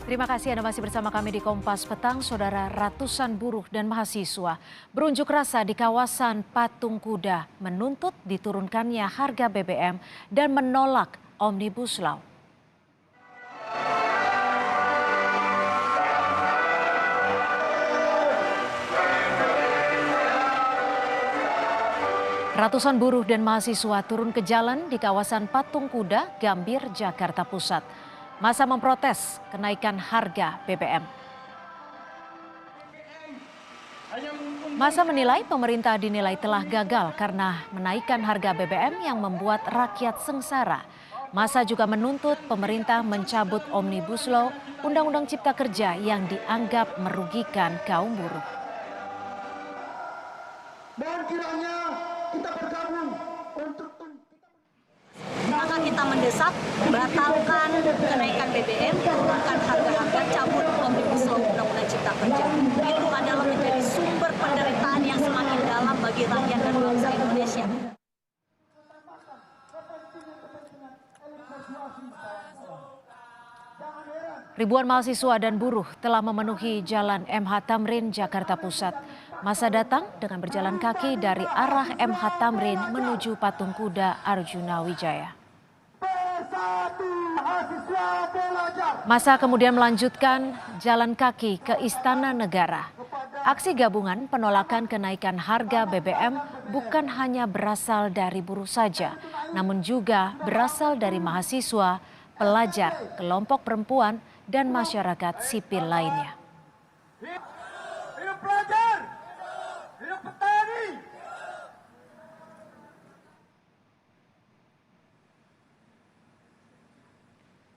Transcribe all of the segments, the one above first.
Terima kasih Anda masih bersama kami di Kompas Petang. Saudara, ratusan buruh dan mahasiswa berunjuk rasa di kawasan Patung Kuda menuntut diturunkannya harga BBM dan menolak Omnibus Law. Ratusan buruh dan mahasiswa turun ke jalan di kawasan Patung Kuda, Gambir, Jakarta Pusat. Masa memprotes kenaikan harga BBM. Masa menilai pemerintah dinilai telah gagal karena menaikkan harga BBM yang membuat rakyat sengsara. Masa juga menuntut pemerintah mencabut Omnibus Law, Undang-Undang Cipta Kerja yang dianggap merugikan kaum buruh. Dan kiranya kita bergabung untuk maka kita mendesak batalkan kenaikan BBM, turunkan harga-harga, cabut Omnibus Law Undang-Undang Cipta Kerja. Itu adalah menjadi sumber penderitaan yang semakin dalam bagi rakyat dan bangsa Indonesia. Ribuan mahasiswa dan buruh telah memenuhi Jalan MH Tamrin, Jakarta Pusat. Masa datang dengan berjalan kaki dari arah MH Tamrin menuju Patung Kuda Arjuna Wijaya. Masa kemudian melanjutkan jalan kaki ke Istana Negara. Aksi gabungan penolakan kenaikan harga BBM bukan hanya berasal dari buruh saja, namun juga berasal dari mahasiswa, pelajar, kelompok perempuan, dan masyarakat sipil lainnya. hidup pelajar, hidup petani.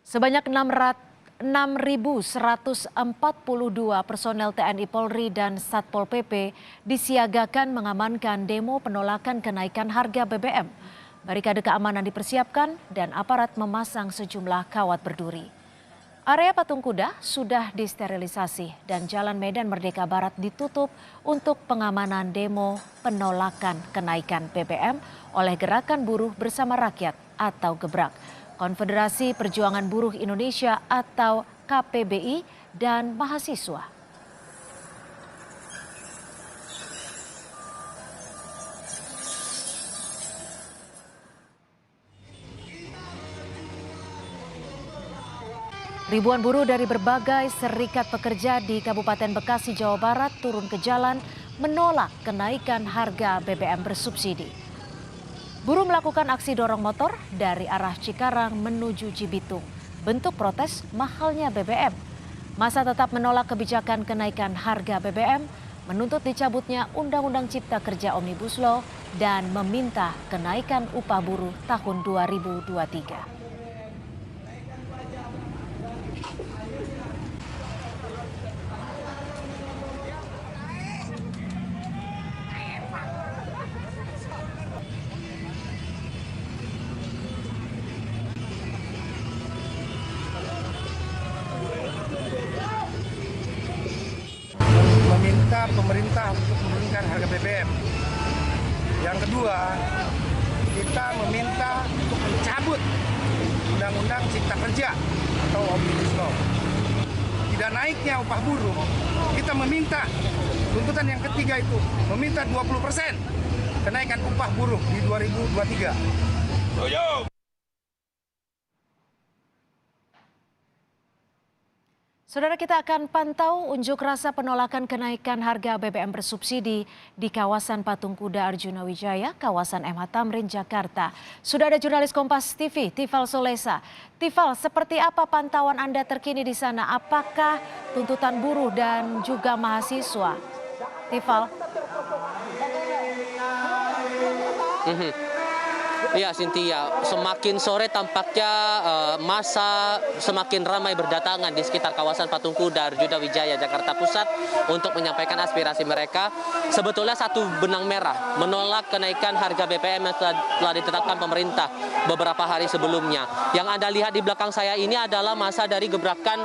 Sebanyak 6.142 personel TNI Polri dan Satpol PP disiagakan mengamankan demo penolakan kenaikan harga BBM. Barikade keamanan dipersiapkan dan aparat memasang sejumlah kawat berduri. Area Patung Kuda sudah disterilisasi dan Jalan Medan Merdeka Barat ditutup untuk pengamanan demo penolakan kenaikan BBM oleh Gerakan Buruh Bersama Rakyat atau Gebrak, Konfederasi Perjuangan Buruh Indonesia atau KPBI, dan mahasiswa. Ribuan buruh dari berbagai serikat pekerja di Kabupaten Bekasi, Jawa Barat turun ke jalan menolak kenaikan harga BBM bersubsidi. Buruh melakukan aksi dorong motor dari arah Cikarang menuju Cibitung. Bentuk protes mahalnya BBM. Masa tetap menolak kebijakan kenaikan harga BBM, menuntut dicabutnya Undang-Undang Cipta Kerja Omnibus Law dan meminta kenaikan upah buruh tahun 2023. Meminta pemerintah untuk menurunkan harga BBM. Yang kedua, kita meminta untuk mencabut Undang-Undang Cipta Kerja atau Omnibus Law. Tidak naiknya upah buruh, kita meminta tuntutan yang ketiga itu meminta 20% kenaikan upah buruh di 2023. Saudara, kita akan pantau unjuk rasa penolakan kenaikan harga BBM bersubsidi di kawasan Patung Kuda Arjuna Wijaya, kawasan MH Tamrin, Jakarta. Sudah ada jurnalis Kompas TV, Tifal Solesa. Tifal, seperti apa pantauan Anda terkini di sana? Apakah tuntutan buruh dan juga mahasiswa? Tifal. Ya, Cynthia, semakin sore tampaknya massa semakin ramai berdatangan di sekitar kawasan Patung Kuda Arjuna Wijaya, Jakarta Pusat untuk menyampaikan aspirasi mereka. Sebetulnya satu benang merah menolak kenaikan harga BBM yang telah ditetapkan pemerintah beberapa hari sebelumnya. Yang Anda lihat di belakang saya ini adalah massa dari gebrakan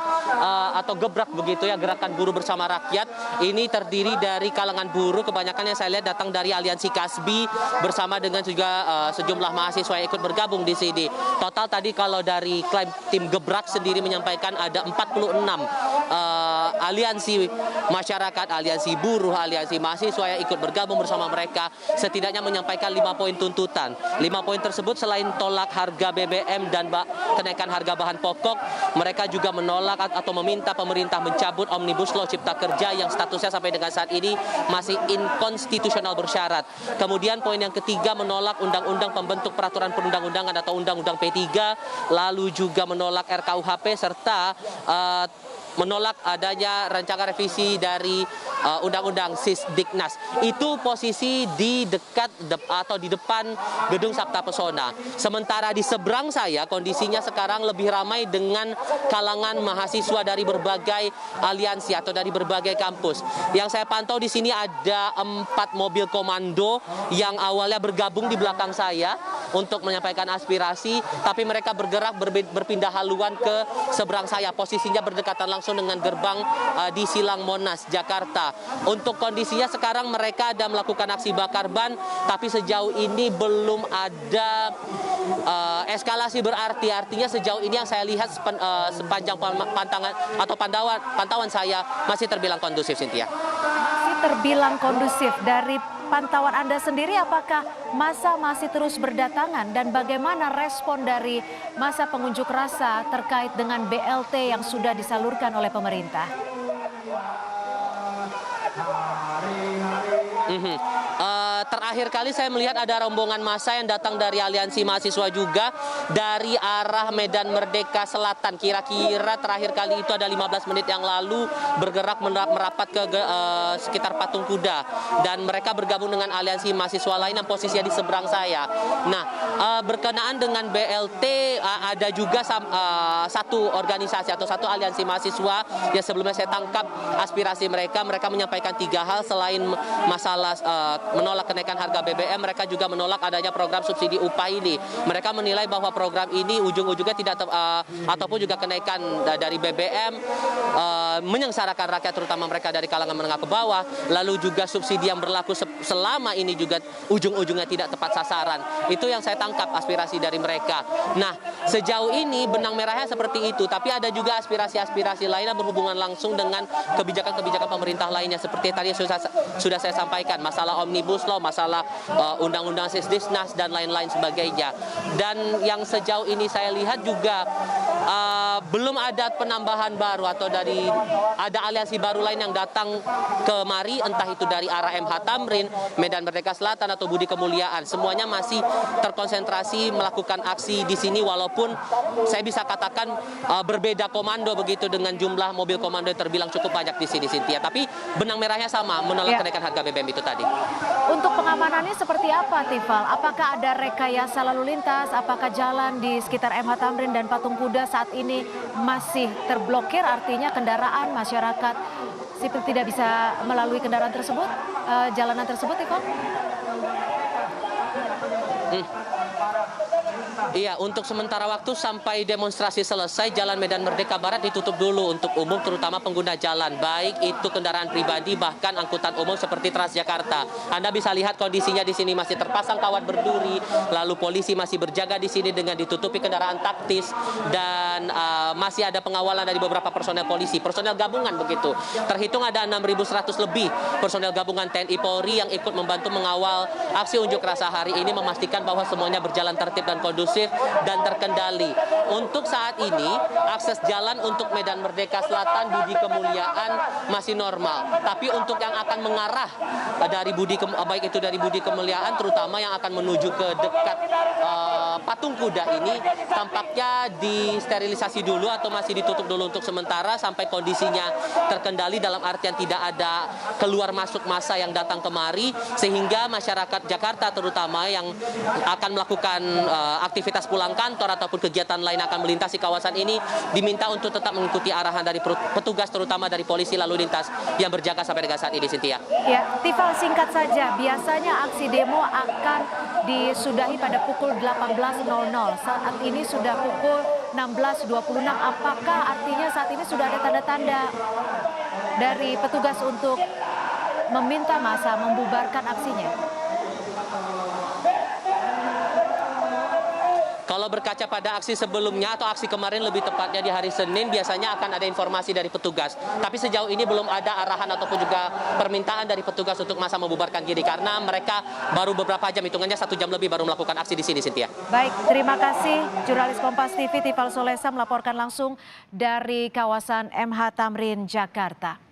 atau gebrak begitu ya, Gerakan Buruh Bersama Rakyat. Ini terdiri dari kalangan buruh, kebanyakan yang saya lihat datang dari Aliansi Kasbi bersama dengan juga sejumlah jumlah mahasiswa yang ikut bergabung di sini. Total tadi kalau dari klaim tim Gebrak sendiri menyampaikan ada 46 aliansi masyarakat, aliansi buruh, aliansi mahasiswa yang ikut bergabung bersama mereka, setidaknya menyampaikan 5 poin tuntutan. 5 poin tersebut selain tolak harga BBM dan kenaikan harga bahan pokok, mereka juga menolak atau meminta pemerintah mencabut Omnibus Law Cipta Kerja yang statusnya sampai dengan saat ini masih inkonstitusional bersyarat. Kemudian poin yang ketiga menolak undang-undang pembentuk peraturan perundang-undangan atau undang-undang P3, lalu juga menolak RKUHP serta menolak adanya rancangan revisi dari undang-undang Sisdiknas. Itu posisi di depan gedung Sabta Pesona. Sementara di seberang saya kondisinya sekarang lebih ramai dengan kalangan mahasiswa dari berbagai aliansi atau dari berbagai kampus. Yang saya pantau di sini ada 4 mobil komando yang awalnya bergabung di belakang saya untuk menyampaikan aspirasi, tapi mereka bergerak berpindah haluan ke seberang saya. Posisinya berdekatan langsung dengan gerbang di Silang Monas, Jakarta. Untuk kondisinya sekarang mereka ada melakukan aksi bakar ban, tapi sejauh ini belum ada eskalasi berarti. Artinya sejauh ini yang saya lihat sepanjang pantauan saya masih terbilang kondusif, Cynthia. Masih terbilang kondusif. Dari pantauan Anda sendiri, apakah massa masih terus berdatangan dan bagaimana respon dari massa pengunjuk rasa terkait dengan BLT yang sudah disalurkan oleh pemerintah? Terakhir kali saya melihat ada rombongan massa yang datang dari aliansi mahasiswa juga dari arah Medan Merdeka Selatan. Kira-kira terakhir kali itu ada 15 menit yang lalu bergerak merapat ke sekitar Patung Kuda. Dan mereka bergabung dengan aliansi mahasiswa lain yang posisinya di seberang saya. Nah, berkenaan dengan BLT ada juga satu organisasi atau satu aliansi mahasiswa yang sebelumnya saya tangkap aspirasi mereka. Mereka menyampaikan 3 hal selain masalah menolak kenaikan harga BBM, mereka juga menolak adanya program subsidi upah ini. Mereka menilai bahwa program ini ujung-ujungnya tidak ataupun juga kenaikan dari BBM menyengsarakan rakyat, terutama mereka dari kalangan menengah ke bawah. Lalu juga subsidi yang berlaku selama ini juga ujung-ujungnya tidak tepat sasaran. Itu yang saya tangkap aspirasi dari mereka. Nah, sejauh ini benang merahnya seperti itu, tapi ada juga aspirasi-aspirasi lainnya berhubungan langsung dengan kebijakan-kebijakan pemerintah lainnya, seperti tadi sudah saya sampaikan, masalah Omnibus Law, masalah undang-undang Sisdiknas dan lain-lain sebagainya. Dan yang sejauh ini saya lihat juga belum ada penambahan baru atau ada aliansi baru lain yang datang kemari, entah itu dari arah MH Tamrin, Medan Merdeka Selatan atau Budi Kemuliaan. Semuanya masih terkonsentrasi melakukan aksi di sini, walaupun saya bisa katakan berbeda komando begitu dengan jumlah mobil komando yang terbilang cukup banyak di sini, Cynthia. Tapi benang merahnya sama, menolak kenaikan harga BBM itu tadi. Untuk pengamanannya seperti apa, Tifal? Apakah ada rekayasa lalu lintas? Apakah jalan di sekitar MH Tamrin dan Patung Kuda saat ini masih terblokir? Artinya kendaraan masyarakat sipil tidak bisa melalui kendaraan tersebut, jalanan tersebut, Tifal? Iya, untuk sementara waktu sampai demonstrasi selesai, Jalan Medan Merdeka Barat ditutup dulu untuk umum, terutama pengguna jalan, baik itu kendaraan pribadi bahkan angkutan umum seperti Transjakarta. Anda bisa lihat kondisinya di sini masih terpasang kawat berduri, lalu polisi masih berjaga di sini dengan ditutupi kendaraan taktis, dan masih ada pengawalan dari beberapa personel polisi, personel gabungan begitu. Terhitung ada 6.100 lebih personel gabungan TNI Polri yang ikut membantu mengawal aksi unjuk rasa hari ini, memastikan bahwa semuanya berjalan tertib dan kondusif dan terkendali. Untuk saat ini, akses jalan untuk Medan Merdeka Selatan, Budi Kemuliaan masih normal. Tapi untuk yang akan mengarah dari baik itu dari Budi Kemuliaan, terutama yang akan menuju ke dekat Patung Kuda ini, tampaknya disterilisasi dulu atau masih ditutup dulu untuk sementara sampai kondisinya terkendali, dalam artian tidak ada keluar masuk massa yang datang kemari, sehingga masyarakat Jakarta terutama yang akan melakukan aktivitas pulang kantor ataupun kegiatan lain akan melintasi kawasan ini diminta untuk tetap mengikuti arahan dari petugas, terutama dari polisi lalu lintas yang berjaga sampai dengan saat ini, Cynthia. Ya, Tifal, singkat saja, biasanya aksi demo akan disudahi pada pukul 18.00. Saat ini sudah pukul 16.26. Apakah artinya saat ini sudah ada tanda-tanda dari petugas untuk meminta massa membubarkan aksinya? Kalau berkaca pada aksi sebelumnya atau aksi kemarin lebih tepatnya di hari Senin, biasanya akan ada informasi dari petugas. Tapi sejauh ini belum ada arahan ataupun juga permintaan dari petugas untuk masa membubarkan diri karena mereka baru beberapa jam, hitungannya 1 jam lebih baru melakukan aksi di sini, Cynthia. Baik, terima kasih jurnalis Kompas TV Tifal Solesa melaporkan langsung dari kawasan MH Tamrin, Jakarta.